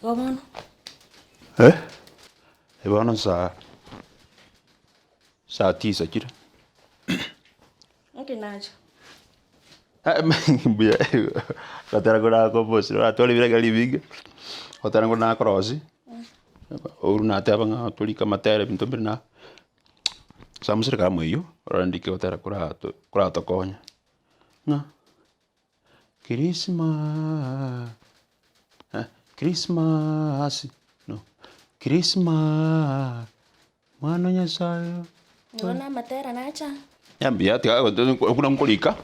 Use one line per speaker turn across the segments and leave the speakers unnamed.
Gomono.
Ibono saa 9 kira.
Nkinacho.
Buya katara kuna ko bosi atoli vile gali big otara kuna krosi uruna taba nga toli kama tere bintu birna samusir kama iyo randike otara kura to konya nga Christmas no Christmas mano nyasayo
Ngona matera nacha.
Yambia tia kuna mkolika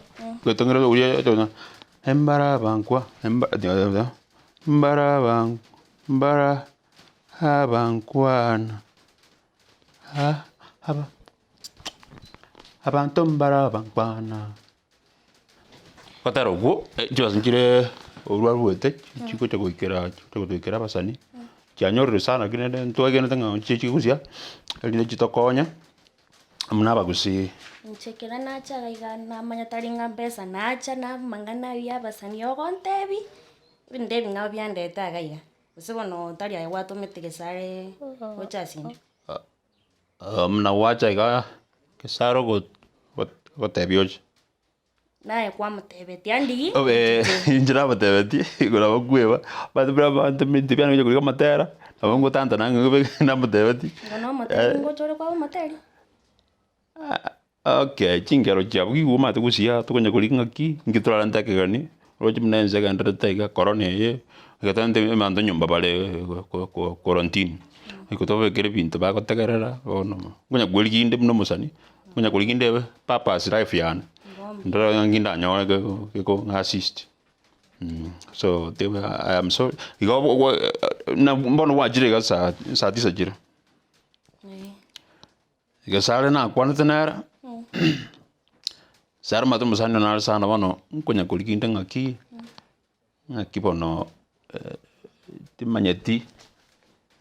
kutengera uye tona embara bankwa embara abankwana abantu mbara bankwana Kataro go just ngire urwa ruete chiko cha kuikera basani kyanyorre sana kinene ntwagene tanga chichi kusia kali chitokonya amuna bagusi
Nchekera nacha gaiga na manya taringa pesa nacha na mangana ya basani yogontebi. Bindebi ngao byandeta gaiga. Usibono tari ya watu metegesare ochasini.
mna wacha iga kesaro go tebioch
Nae kwa mutebeti andigi.
obe injira batebeti gora bagweba batubra bante minti byana byo kuri matera abongo tanta nange na mutebeti
Ngono mutebeti ngochore kwa muteri.
Okay, chingero chabu guma tugusia tukonya kulinga ki ngitura ntake gani roje mnenze gandra taiga corona ye gatante mando nyumba bale quarantine ikotobe kere bintu ba kotegerera ono kunya gwelginde mno musani kunya kuliginde papa life yana ndara nginda nyawa ko assist so they were, I am sorry igo na mbono wajire ga sa tisa jira igasare na kwana tenera Sar matu musani na sana wano kunya kulikinda ngaki bono timanyeti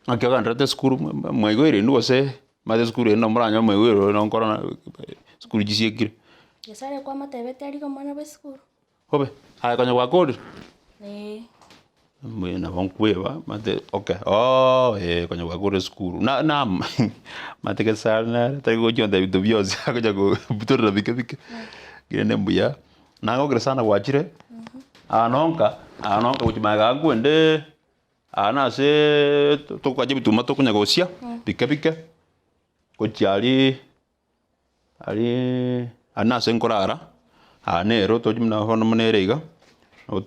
ngaki gandra skuru mwego ire ndo se mate skuru eno mranya mwego no korona skuru jisiekire
Gesare kwa mutebeti ari gomana beskuru.
hobe ha konya wakodi
Mwe
na bonkweba mate okay konya wakodi skuru na mate ke sarna tago jonda bidobios konya go butora bike gene mbuya nango gresana wachire anonka uchimaga gwende ana se to kwaje bituma to kunya gosia bike kochiali ali ana se nkorara anero to jimna hono mnerega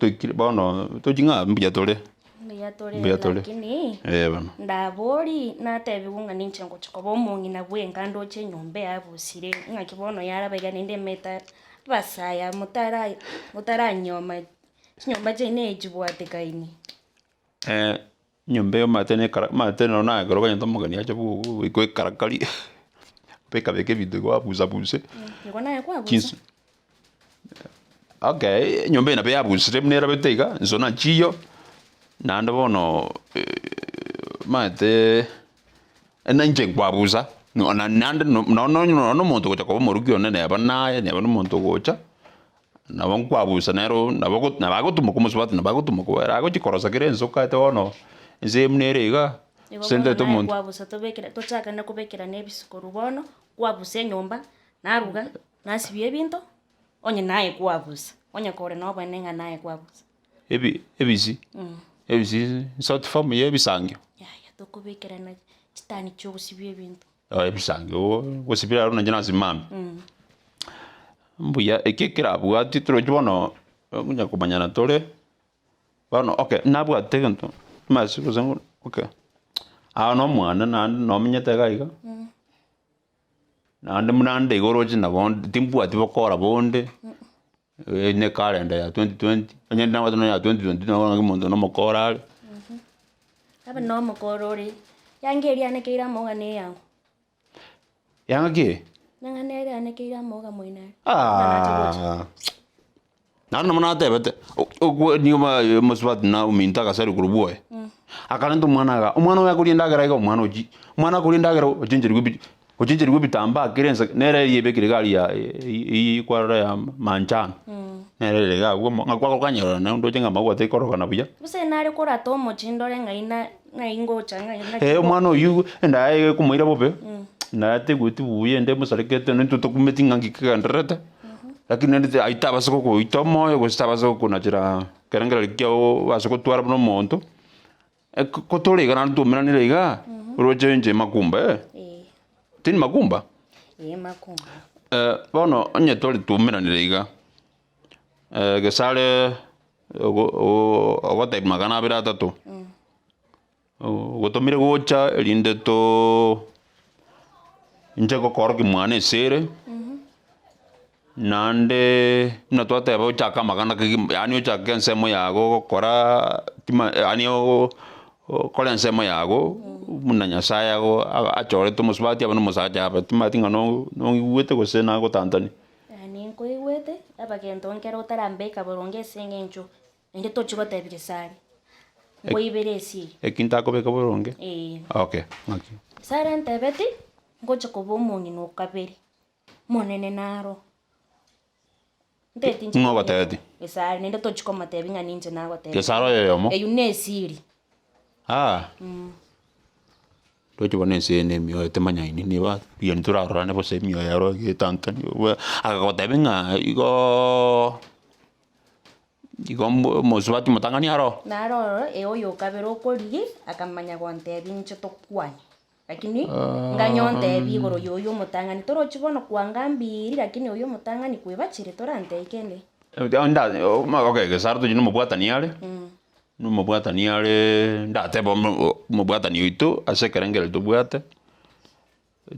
to bono to jinga mbuya tole
lakini
bana
ndabori natebi bunga ninchengo chikobo mungi na bwenga ndo che nyombe abusire ngakibono yarabega ninde meta basaya mutara nyoma je ne jibwate kaini
nyombe yo mate no na goro kanya tomo kania chabu iko karakali peka beke video kwa buza
ngiko naye kwa buza
okay nyombe na be abusire mnera betega zona chiyo na ndabono mate ena nje kwa buza no na nande no muntu gocha ko morugyo ne ne banaye ne bano muntu gocha na bonkwa busa nero na bago tumo como subati na bago tumo ko era go chikorosa kire nzoka te ono nze mnerega sende to muntu
kwa busa to bekira to chaka na kubekira ne bisikuru bono kwa busa nyomba naruga nasibye binto onye naye kwa busa onye kore no bane nga naye kwa busa
ebisi sort form ye bisangyo
ya to kubekira na chitani cyo busibye binto
ebisangyo gosibira runa jina simami mbuya ekekera bwa titro jono kunya kumanyana tole bano okay nabwa tegento mas kuzangu okay no mwana no mnyete gaiga nande munande goroje na bonde timbwa tibokora bonde ne calendar ya 2020 onye na watu ya 2020 no ngondo no mokora
aba no mokorore yangeria ne keira moga ne yangu
yangake
nanga ne ane keira moga moina
nari namana atebete nioma musubati na uminta kasari kurubuoe akarento umwana oyo akori endagera iga omwana oji omwana akori endagera ochencherigwe bitamba kirensa nere yebekire gari ya ikwarora ya manchano nere ga ngakwa kanyora na ndo chenga magwa te korogana buya
buse nari kurata omochindore ngai ngocha ngai
omwana oyu ndaye kumuira bobe na te guti buye nde musarekete nento tokumetinga ngikandrete lakini ndite aitaba soko ko itomo yo staba soko na jira kerengera likyo basoko twara no monto kotore kana ntumira ni reiga roje nje makumba tin makumba
makumba
bono onye tole tumira ni reiga gesale ogote magana bira tatu gotomire gocha elinde to nje kokoro ki mwane sere nande na twate ba chaka magana ki yani chaka nsemo yago kora yani kora nsemo yago munanya sayago achore to musbati abano musaja ba timatinga no iwete go sena go tantani
ani ko iwete abagento nkero tarambe kaboronge sengencho ende to chigo tebire sari ngo iberesi
ekinta ko beka boronge okay ngaki
sara ntebeti ngo chikobo munyi no kaberi monene naro ndeti
ngo batati
esari nende to chiko matebi nga ninje nago tebi
kesaro yomo
eyunesiri
Dojo bone se ne mio temanya ini ni ba bien tura rane bo se mio yaro ke tantan aga ko tebenga igo mo swati motangani aro
naro oyo kabero kori akamanya kwante binche to kwani lakini nganyonte bigoro yoyo motangani toro chibono kwangambiri lakini oyo motangani kwebachire torante ikende
onda okay ke sarto jino mobwata ni ale no mobwata ni ale ndate bo mobwata ni itu ase kerengere to bwata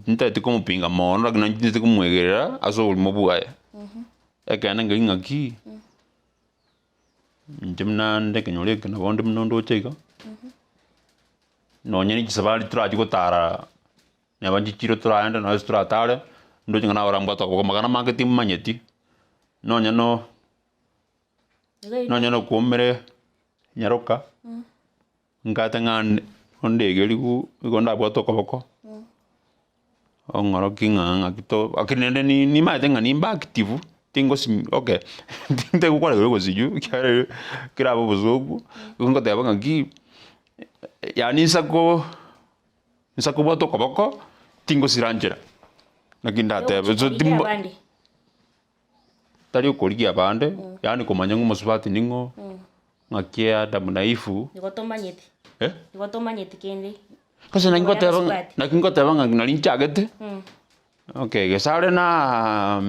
ntete como pinga mono lakini ntete como egera aso mobwaye ekana nginga ki njimna ndeke nyole kana bonde mnondo chega no nyeni kisabali turaji gutara ne banji chiro turaenda no stra tare ndo ngana ora mbata ko magana mangeti manyeti no nyano komere nyaroka ngata ngane onde geligu gonda bwato koboko ongoro kinga kito akinende ni matenga ni mba active tingo sim okay tinte ko kwale ko siju kira bo buzugu ngo teba ngaki yani sako bwato koboko tingo siranjera nakinda teba so timbo tari ukurikia bande yani kumanya ngumusubati ningo ngakia damunaifu
igotomanyete igotomanyete kende
kasi nakingoteba nalinchagete okay gesare na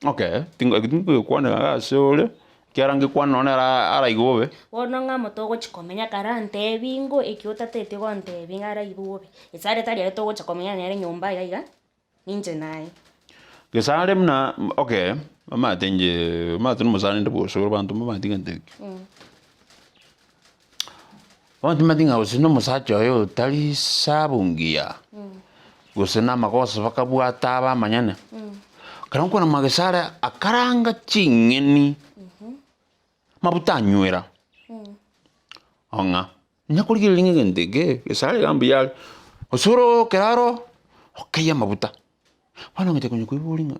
okay tingo kwana sole kiarangi kwana ona ara igobe
wono ngamo togo chikomenya karante bingo ekiota tete gonte bingara igobe esare tari togo chikomenya nere nyumba iga ninje naye
gesare mna okay mama tenje tunu musane ndo so bantu mama tingante Wanti madinga usino musacho yo tali sabungia. Usina makosa bakabuata ba manyana. Karanko na magesara akaranga chingeni. Mabutanywera. Onga. Nyakuri lingi ndege, gesare gambiyal. Osuro keraro okaya mabuta. Bana ngete kunyo kuibulinga.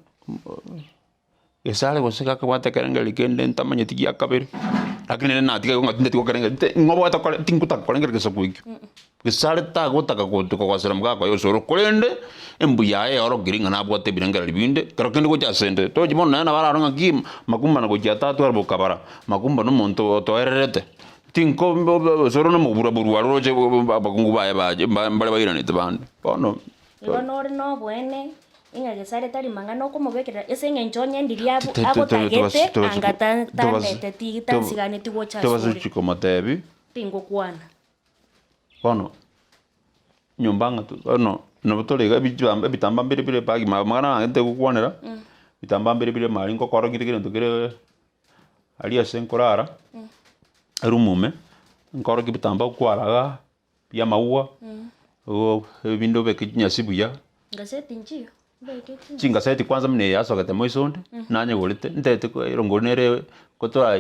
Gesare goseka kwata karanga likende ntamanya tiki akabere. Lakini na tika ngo tinde tiko karanga ngobo ata kole tinkuta kolengere kesakuiki gesare ta gota ka ko ko wasera mga ko yosoro kolende embuya oro giringa na bwate biranga libinde karakende ko jasende to jimon na bara ronga gi makumba na ko jata to arbo kabara makumba no monto to ererete tinko soro no mubura buru aroje bakungu baye baje mbale bayira ni tabande bono
no buene inga gesare tari mangano como bekera ese ngenchonya ndiri abo tagete angata tandete tigita sigane tigocha
to basu chiko matebi
tingo kwana
bono nyombanga to no botolega bitamba mbere pagi mangana ante kukwanera bitamba mbere mali ngo koro ngire ndugire ali asenkorara arumume ngoro bitamba kwaraga ya maua o bindo bekinya sibuya
ngaseti njio
chingaseti kwanza mune yasogete moisonde nanye gorite ntete irongonere kotoa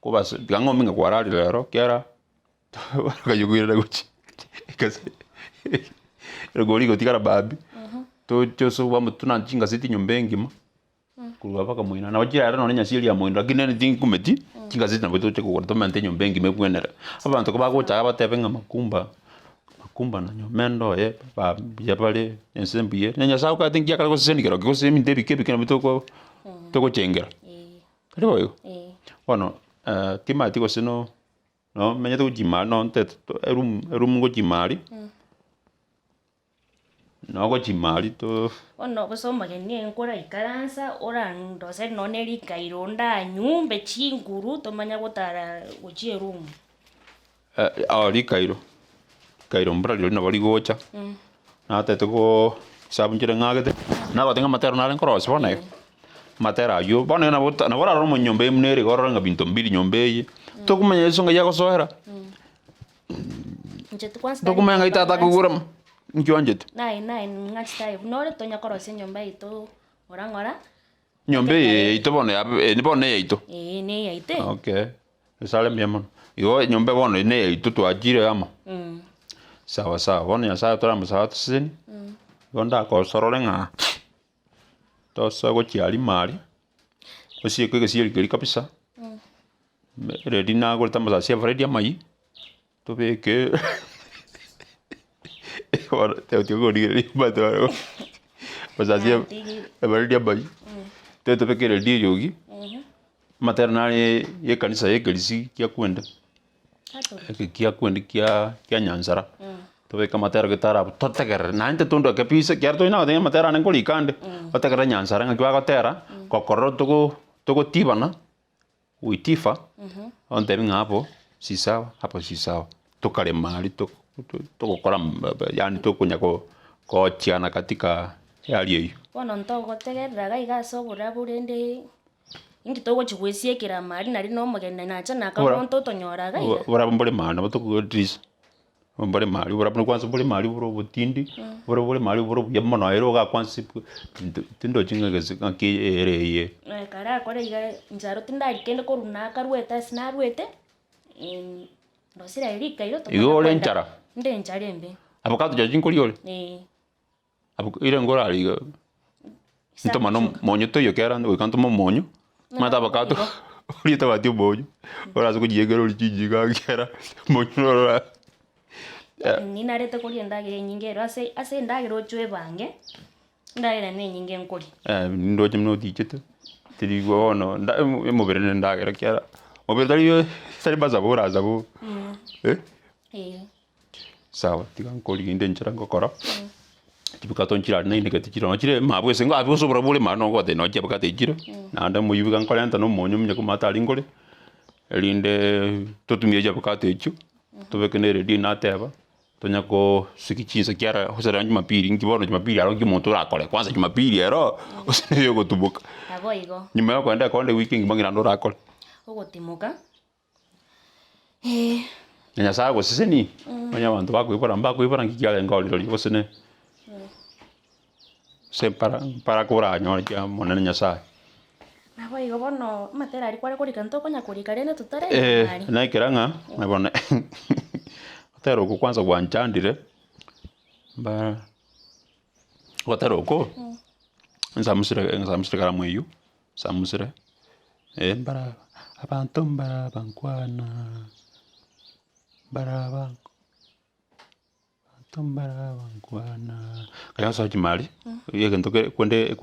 kobas gango minga kwarari lero kera kayugwira guchi ikase rogori gotikara babi to choso wa mutuna chingaseti nyombe ngima kulwa paka muina na wajira ara nonya siri ya muina lakini ni thing kumeti chingaseti na boto cheko gorto mente nyombe ngime kwenera abantu ko bagocha abatebenga makumba na nyomendo ba yapale ensemble nenya sauka think yakala ko seni kero ko semi ndebi kebi kana bitoko toko chengera karibo yo bueno kimati ko sino no menya to jima no nte erum go jimari no go jimari to
ono bosoma genie nkora ikaransa ora ndose noneri kaironda nyumbe chinguru tomanya gotara gochie room
ari kairo mbra lyo na bali gocha na tete ko sabunjire ngagete na batenga matero na len cross bona matera yo bona na bota na bora romo nyombe mnere gorora nga binto mbili nyombe ye to kumenya songa yako sohera
njetu kwanza
to kumenya itata kugura nkyonjete
nai ngati tai nore tonya korose nyomba ito orangora
nyombe ye ito bona ni bona ye ito
ne ya ite
okay sale miamo yo nyombe bona ne ye ito to ajire ama sawa bona ya sawa tora msawa tsini gonda ko sorole nga to sago chiali mali osi ko siri kiri kapisa ready na go tamo sa sia fredi amai to be ke ora te o go di ba to pues así fredi amai te to be ke ready yogi maternali ye kanisa ye kelisi kia kwenda kia kwenda kia nyansara to be kamatera gitara totegere nante tundo ke pisa kerto ina de matera nan koli kande otegere nyansara nga kwa gotera kokoro tugo tibana uitifa onte ngapo sisawa hapo sisawa tukale mali to kora yani to kunya ko chiana katika hali hiyo
bono ntogo tegerera gaiga sobura burende ingitogo chigwesie kira mali nari no mugene nacha nakamonto tonyora gaiga
bora mbole mana boto dris mbole mali bora kwanza mbole mali boro butindi bora mali boro yamono ero ga kwanza tindo chinga ke ereye
kara kore iga njaro tindari kende koruna karweta sinarwete ndosira erika iro to
igo lenchara
nde ncharembe
abakato jajin koliole abu ire ngora aliga nto mano monyo to yo kera ndo kanto monyo mata abakato urita batio boyo ora zo kujigero lijiga kera monyo
ni narete kuri ndagire nyingero ase ndagiro chwe bange ndagira ne nyinge nkuri
ndo chimno tichete tiri gono nda mobere ndagira kera mobere tari tari bazabura zabu sawa tigan koli inde nchara ngokora tibukato nchira na ine kati chiro chire mabwe sengo abu sobra bole mano ngote no che bakate chiro na nda muyu kan kola anta no monyo mnya kumata lingole elinde totumie ja bakate chu to bekene redi na teba tonya ko sikichinsa kiara hosera Jumapili ngibono Jumapili aro ngimoto rakole kwanza Jumapili ero osene yo gotubuka
abo igo
nyuma yo kwenda konde weekend bangira ndo rakole
ogotimuka
nya saa go siseni onya bantu bakwibora ngikiale ngoliro ligo sene se para kura nyora ya monene nya saa
abo igo bono matera ari kware kuri kanto konya kuri karene tutare
na ikiranga na bone otero ko kwanza gwanchandire ba otero ko nsamusire kara mweyu samusire bara abantu bara bankwana bara banko tombara bankwana kaya sa chimali yege ntoke kwende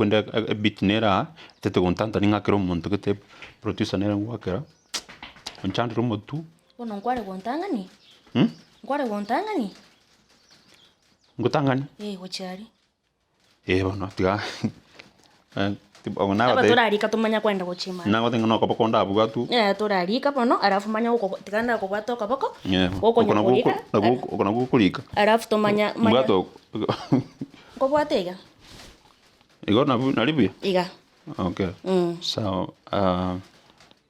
bitnera tete kontanta ninga kero monto kete producer nera ngwakera onchandiro motu
bono nkware gontangani nkware gontangani
ngutangani
gochari
bono tiga tipo na
aba turarika tumanya kwenda gochima
na gotenga no kopoko nda buga tu
turarika bono arafu manya uko tiganda ko bato kaboko
uko na gukulika
arafu tumanya
bato
ko bwatega
igo na libya
iga
okay so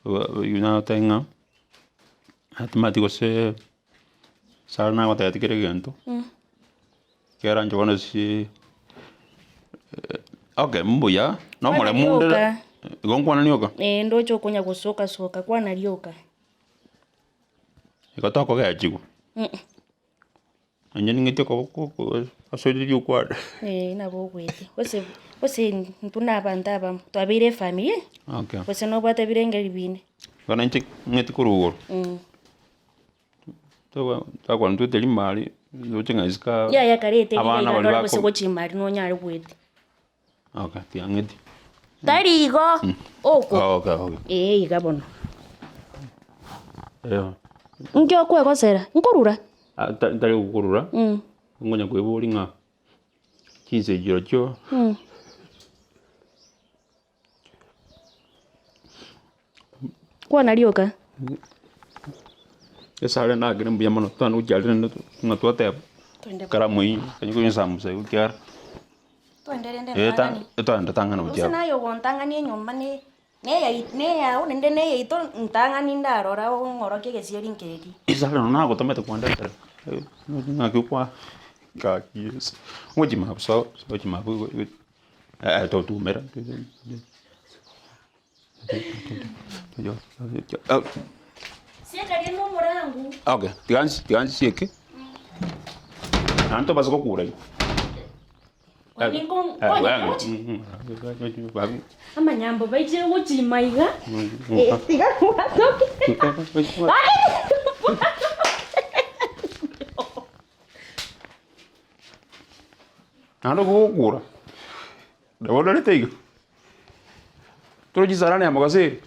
una tenga automático se sarna gote tikere gento que eran yo si Okay, mbuya. No mole
Kwana
munde.
rioka.
Gonkwana nioka.
Ndocho kunya gusoka kwana rioka.
Ikatoko ga chigu. Anya ningete ko asodi yu kwa.
Nabo gwete. Wose ntuna bandaba twabire family.
Okay.
Wose no bwata birenge bine.
Kana nti ngeti kurugo. Kwa ntu teli mali. Luchinga iska.
Ya karete
abana bali bako.
Wose gochimari no nyari gwete.
Okay, tiangeti.
Tarigo. Oko.
Okay.
Igabona.
Nkyo
kwe kosera. Nkorura.
Tari gukurura. Ngonya kweburi nga. Kize jiro cyo.
Kwana rioka.
Esale na gere mbuya mono tanu jalre na tote. Karamui kanyo nsamusa ukyar. Twende tangana ukyar.
Usina yo gontangani nyomba ne ya unende ne ito ntangani ndarora ngoroke gesieri nkeri.
Esale no nago tomete kwanda tere. Ngakukwa ka yes. Ngoji mapu so mapu to tu mera.
Sieka dino morangu.
Okay, tigansi sieke. Nanto basko kura.
Amanyambo baije guchimaiga. Tiga watoke.
Nando kukura. Dawo dale teiga. Toro jisarane amagase.